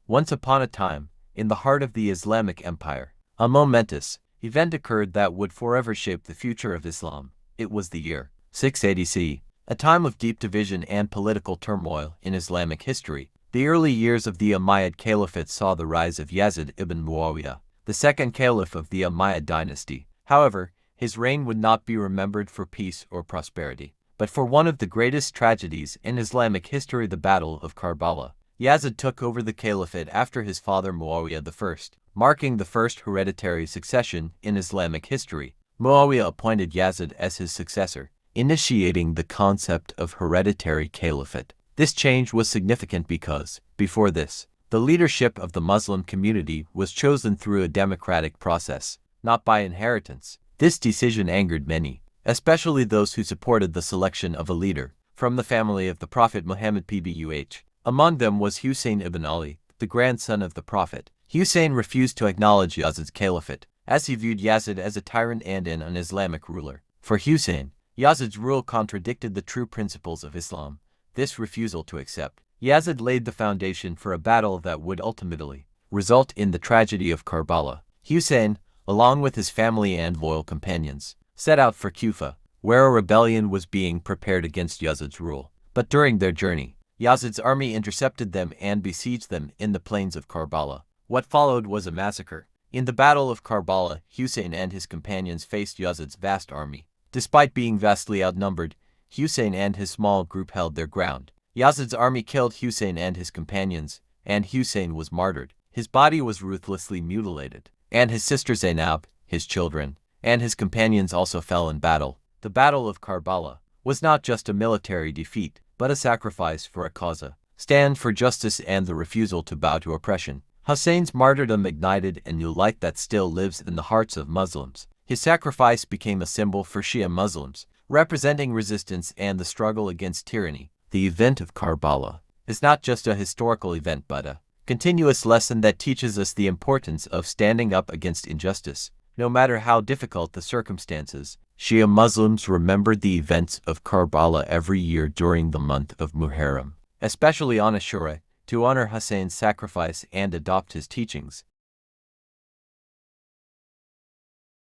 Once upon a time, in the heart of the Islamic Empire, a momentous event occurred that would forever shape the future of Islam. It was the year 680 CE, a time of deep division and political turmoil in Islamic history. The early years of the Umayyad Caliphate saw the rise of Yazid ibn Muawiya, the second caliph of the Umayyad dynasty. However, his reign would not be remembered for peace or prosperity, but for one of the greatest tragedies in Islamic history, the Battle of Karbala. Yazid took over the caliphate after his father Muawiya I, marking the first hereditary succession in Islamic history. Muawiya appointed Yazid as his successor, initiating the concept of hereditary caliphate. This change was significant because, before this, the leadership of the Muslim community was chosen through a democratic process, not by inheritance. This decision angered many, especially those who supported the selection of a leader from the family of the Prophet Muhammad PBUH. Among them was Husayn ibn Ali, the grandson of the Prophet. Husayn refused to acknowledge Yazid's caliphate, as he viewed Yazid as a tyrant and an un-Islamic ruler. For Husayn, Yazid's rule contradicted the true principles of Islam. This refusal to accept Yazid laid the foundation for a battle that would ultimately result in the tragedy of Karbala. Husayn, along with his family and loyal companions, set out for Kufa, where a rebellion was being prepared against Yazid's rule. But during their journey, Yazid's army intercepted them and besieged them in the plains of Karbala. What followed was a massacre. In the Battle of Karbala, Husayn and his companions faced Yazid's vast army. Despite being vastly outnumbered, Husayn and his small group held their ground. Yazid's army killed Husayn and his companions, and Husayn was martyred. His body was ruthlessly mutilated, and his sister Zainab, his children, and his companions also fell in battle. The Battle of Karbala was not just a military defeat, but a sacrifice for a cause, stand for justice and the refusal to bow to oppression. Husayn's martyrdom ignited a new light that still lives in the hearts of Muslims. His sacrifice became a symbol for Shia Muslims, representing resistance and the struggle against tyranny. The event of Karbala is not just a historical event but a continuous lesson that teaches us the importance of standing up against injustice, no matter how difficult the circumstances. Shia Muslims remembered the events of Karbala every year during the month of Muharram, especially on Ashura, to honor Husayn's sacrifice and adopt his teachings.